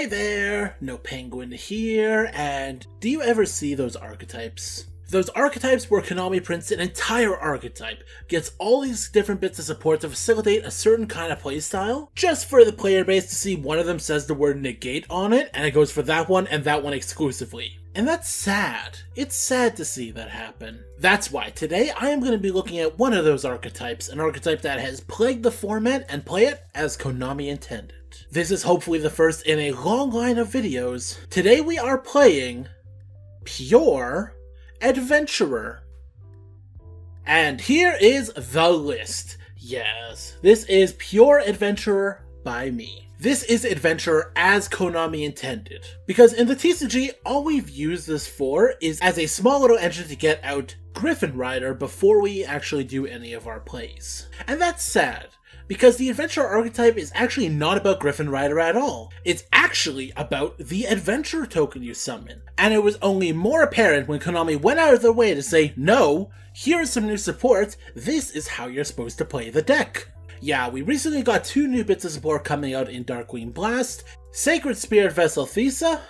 Hey there, Nopenguin here, and do you ever see those archetypes? Those archetypes where Konami prints an entire archetype, gets all these different bits of support to facilitate a certain kind of playstyle, just for the player base to see one of them says the word negate on it, and it goes for that one and that one exclusively. And that's sad. It's sad to see that happen. That's why today I am going to be looking at one of those archetypes, an archetype that has plagued the format, and play it as Konami intended. This is hopefully the first in a long line of videos. Today we are playing Pure Adventurer. And here is the list. Yes, this is Pure Adventurer by me. This is Adventurer as Konami intended. Because in the TCG, all we've used this for is as a small little engine to get out Griffin Rider before we actually do any of our plays. And that's sad, because the Adventurer archetype is actually not about Griffin Rider at all. It's actually about the Adventurer token you summon. And it was only more apparent when Konami went out of their way to say, no, here's some new support, this is how you're supposed to play the deck. Yeah, we recently got two new bits of support coming out in Darkwing Blast, Sacred Spirit Vessel Thesa,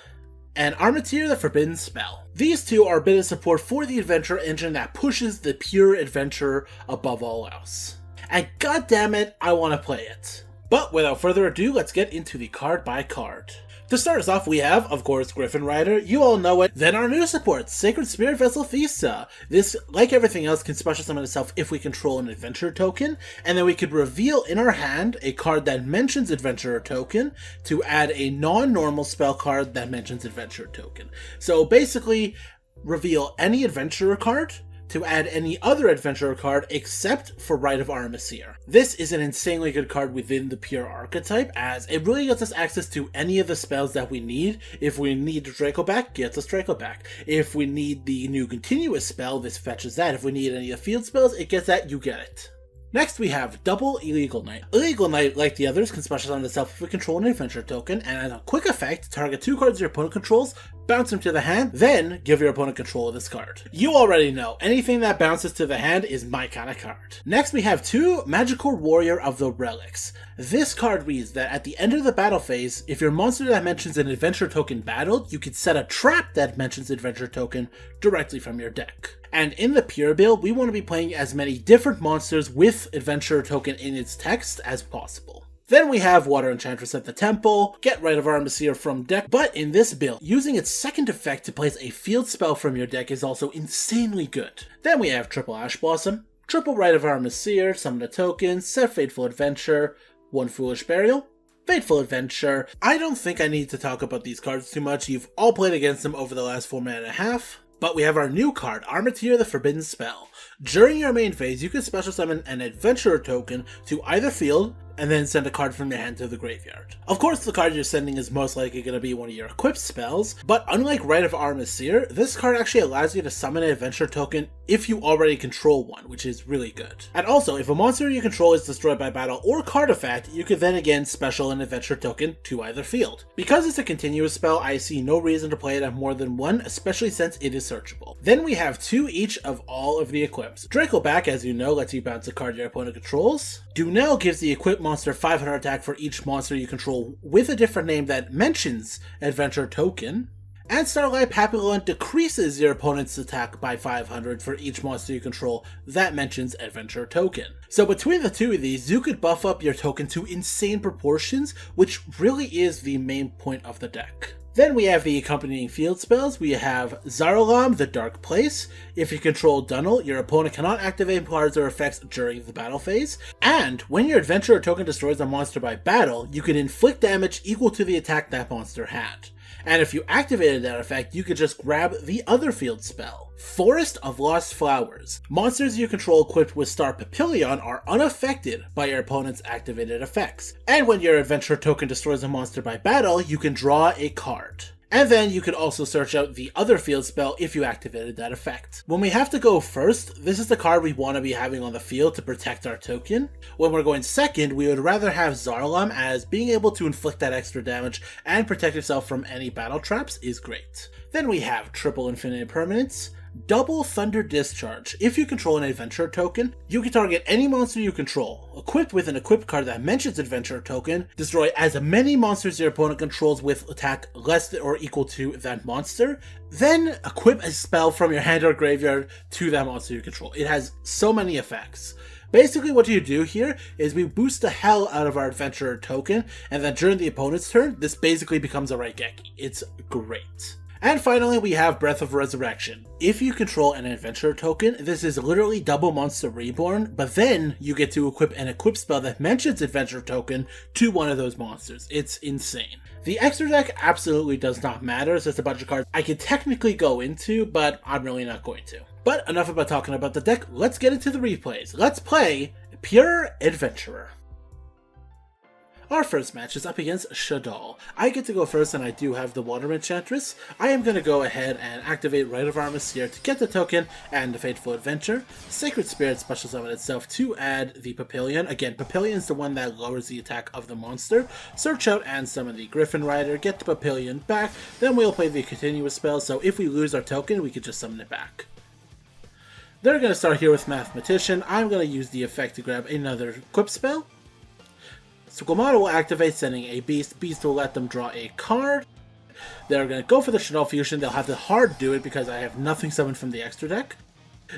and Armateer the Forbidden Spell. These two are a bit of support for the Adventurer engine that pushes the Pure Adventurer above all else. And goddammit, I want to play it. But without further ado, let's get into the card by card. To start us off, we have, of course, Griffin Rider. You all know it. Then our new support, Sacred Spirit Vessel Thesa. This, like everything else, can special summon itself if we control an Adventurer token, and then we could reveal in our hand a card that mentions Adventurer token to add a non-normal spell card that mentions Adventurer token. So basically, reveal any Adventurer card to add any other Adventurer card except for Rite of Armistier. This is an insanely good card within the Pure archetype, as it really gets us access to any of the spells that we need. If we need Draco back, gets us Draco back. If we need the new continuous spell, this fetches that. If we need any of the field spells, it gets that, you get it. Next we have Double Illegal Knight. Illegal Knight, like the others, can special summon itself if we control an Adventurer token, and as a quick effect, target two cards your opponent controls, bounce them to the hand, then give your opponent control of this card. You already know, anything that bounces to the hand is my kind of card. Next we have two Magical Warrior of the Relics. This card reads that at the end of the battle phase, if your monster that mentions an Adventurer token battled, you can set a trap that mentions Adventurer token directly from your deck. And in the Pure build, we want to be playing as many different monsters with Adventurer token in its text as possible. Then we have Water Enchantress at the Temple, get Rite of Armistier from deck, but in this build, using its second effect to place a field spell from your deck is also insanely good. Then we have Triple Ash Blossom, Triple Rite of Armistier, summon a token, set Fateful Adventure, one Foolish Burial, Fateful Adventure. I don't think I need to talk about these cards too much, you've all played against them over the last format and a half. But we have our new card, Armateer the Forbidden Spell. During your main phase, you can special summon an Adventurer token to either field, and then send a card from your hand to the graveyard. Of course, the card you're sending is most likely going to be one of your equipped spells, but unlike Rite of Armistier, this card actually allows you to summon an Adventurer token if you already control one, which is really good. And also, if a monster you control is destroyed by battle or card effect, you can then again special an Adventurer token to either field. Because it's a continuous spell, I see no reason to play it at more than one, especially since it is searchable. Then we have two each of all of the equips. Draco back, as you know, lets you bounce a card your opponent controls. Dunel gives the equipped monster 500 attack for each monster you control with a different name that mentions Adventurer token. And Starlight Papillon decreases your opponent's attack by 500 for each monster you control that mentions Adventurer token. So between the two of these, you could buff up your token to insane proportions, which really is the main point of the deck. Then we have the accompanying field spells. We have Zaralam, the Dark Place. If you control Dunnel, your opponent cannot activate cards or effects during the battle phase. And when your Adventurer token destroys a monster by battle, you can inflict damage equal to the attack that monster had. And if you activated that effect, you could just grab the other field spell, Forest of Lost Flowers. Monsters you control equipped with Star Papillion are unaffected by your opponent's activated effects. And when your Adventurer token destroys a monster by battle, you can draw a card. And then you could also search out the other field spell if you activated that effect. When we have to go first, this is the card we want to be having on the field to protect our token. When we're going second, we would rather have Zaralam, as being able to inflict that extra damage and protect yourself from any battle traps is great. Then we have Triple Infinite Permanence, Double Thunder Discharge. If you control an adventurer token, you can target any monster you control. Equipped with an equipped card that mentions adventurer token, destroy as many monsters your opponent controls with attack less than or equal to that monster. Then equip a spell from your hand or graveyard to that monster you control. It has so many effects. Basically what you do here is we boost the hell out of our adventurer token, and then during the opponent's turn, this basically becomes a Raigeki. It's great. And finally, we have Breath of Resurrection. If you control an adventurer token, this is literally double Monster Reborn, but then you get to equip an equip spell that mentions adventurer token to one of those monsters. It's insane. The extra deck absolutely does not matter. It's just a bunch of cards I could technically go into, but I'm really not going to. But enough about talking about the deck, let's get into the replays. Let's play Pure Adventurer. Our first match is up against Shaddoll. I get to go first and I do have the Water Enchantress. I am going to go ahead and activate Rite of Armistier to get the token and the Fateful Adventure. Sacred Spirit special summon itself to add the Papillion. Again, Papillion is the one that lowers the attack of the monster. Search out and summon the Griffin Rider, get the Papillion back, then we'll play the continuous spell, so if we lose our token, we can just summon it back. They're going to start here with Mathematician. I'm going to use the effect to grab another equip spell. Sukumaru will activate, sending a Beast. Beast will let them draw a card. They're going to go for the Shaddoll Fusion. They'll have to hard do it because I have nothing summoned from the extra deck.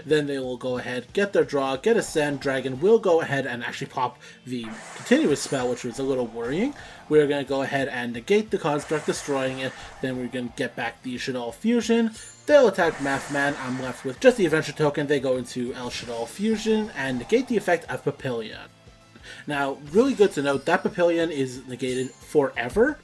Then they will go ahead, get their draw, get a send. Dragon will go ahead and actually pop the continuous spell, which was a little worrying. We're going to go ahead and negate the construct, destroying it. Then we're going to get back the Shaddoll Fusion. They'll attack Mathman. I'm left with just the adventure token. They go into El Shaddoll Fusion and negate the effect of Papillion. Now, really good to note, that Papillion is negated forever.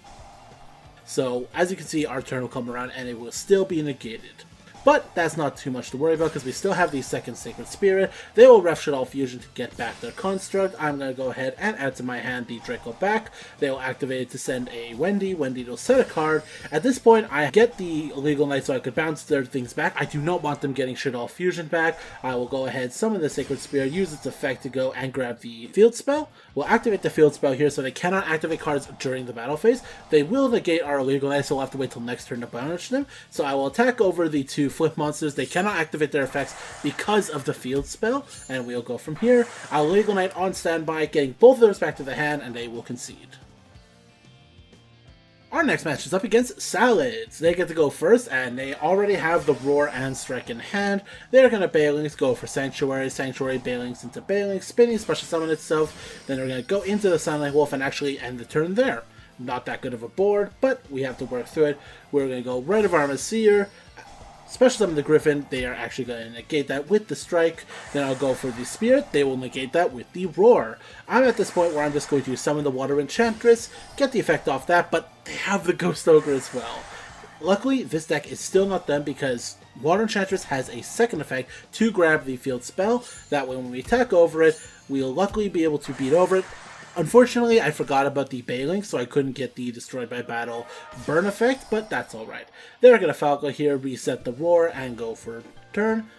So, as you can see, our turn will come around and it will still be negated. But that's not too much to worry about because we still have the second Sacred Spirit. They will ref Shaddoll Fusion to get back their construct. I'm going to go ahead and add to my hand the Draco back. They will activate it to send a Wendy. Wendy will set a card. At this point, I get the Illegal Knight so I could bounce their things back. I do not want them getting Shaddoll Fusion back. I will go ahead, summon the Sacred Spirit, use its effect to go and grab the Field Spell. We'll activate the Field Spell here so they cannot activate cards during the battle phase. They will negate our Illegal Knight, so we'll have to wait till next turn to banish them. So I will attack over the two flip monsters. They cannot activate their effects because of the Field Spell, and we'll go from here. Our Illegal Knight on standby, getting both of those back to the hand, and they will concede. Our next match is up against Salads. They get to go first, and they already have the Roar and Strike in hand. They're going to Bailings, go for Sanctuary, Sanctuary, Bailings into Bailings, spinning, special summon itself. Then they're going to go into the Sunlight Wolf and actually end the turn there. Not that good of a board, but we have to work through it. We're going to go Rite of Armistier, special summon the Griffin. They are actually going to negate that with the Strike. Then I'll go for the Spirit. They will negate that with the Roar. I'm at this point where I'm just going to summon the Water Enchantress, get the effect off that, but they have the Ghost Ogre as well. Luckily, this deck is still not done because Water Enchantress has a second effect to grab the Field Spell. That way when we attack over it, we'll luckily be able to beat over it. Unfortunately, I forgot about the Bailing, so I couldn't get the Destroyed by Battle burn effect, but that's alright. They're going to Falco here, reset the Roar, and go for turn.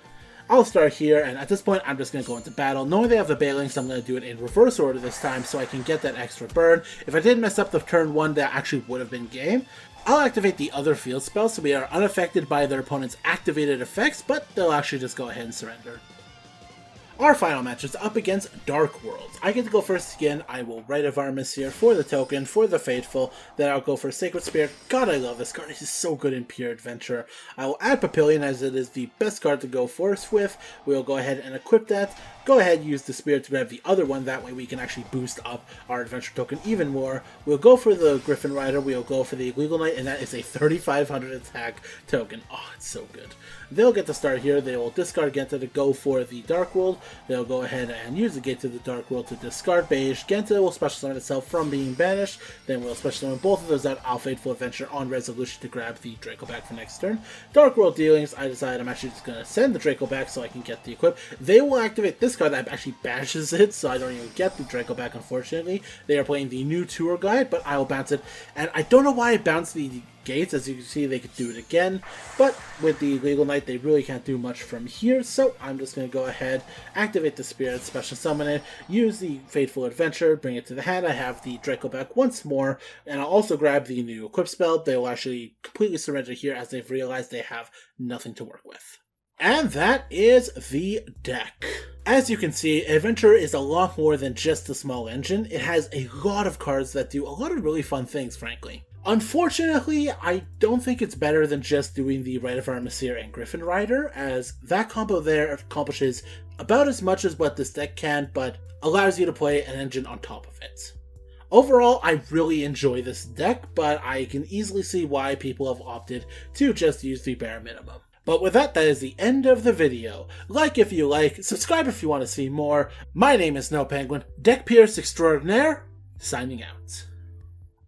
I'll start here, and at this point, I'm just going to go into battle. Knowing they have the Bailings, I'm going to do it in reverse order this time, so I can get that extra burn. If I did mess up the turn 1, that actually would have been game. I'll activate the other field spell, so we are unaffected by their opponent's activated effects, but they'll actually just go ahead and surrender. Our final match is up against Dark Worlds. I get to go first again. I will Rite of Armistier for the token, for the Faithful. Then I'll go for Sacred Spirit. God, I love this card. This is so good in Pure Adventure. I will add Papillion as it is the best card to go first with. We'll go ahead and equip that. Go ahead and use the Spirit to grab the other one. That way we can actually boost up our Adventure token even more. We'll go for the Griffin Rider. We'll go for the Legal Knight, and that is a 3,500 attack token. Oh, it's so good. They'll get to start here. They will discard Genta to go for the Dark World. They'll go ahead and use the Gate to the Dark World to discard Beige. Genta will special summon itself from being banished. Then we'll special summon both of those out. I'll Fateful Adventure on resolution to grab the Draco back for next turn. Dark World dealings, I decide I'm actually just going to send the Draco back so I can get the equip. They will activate this card that actually banishes it, so I don't even get the Draco back, unfortunately. They are playing the new tour guide, but I will bounce it. And I don't know why I bounced the Gates. As you can see, they could do it again, but with the Legal Knight, they really can't do much from here, so I'm just going to go ahead, activate the Spirit, special summon it, use the Fateful Adventure, bring it to the hand. I have the Draco back once more, and I'll also grab the new equip spell. They will actually completely surrender here as they've realized they have nothing to work with. And that is the deck. As you can see, Adventure is a lot more than just a small engine. It has a lot of cards that do a lot of really fun things, frankly. Unfortunately, I don't think it's better than just doing the Rite of Armistier and Griffin Rider, as that combo there accomplishes about as much as what this deck can, but allows you to play an engine on top of it. Overall, I really enjoy this deck, but I can easily see why people have opted to just use the bare minimum. But with that, that is the end of the video. Like if you like, subscribe if you want to see more. My name is Nopenguin, Deck Pierce Extraordinaire, signing out.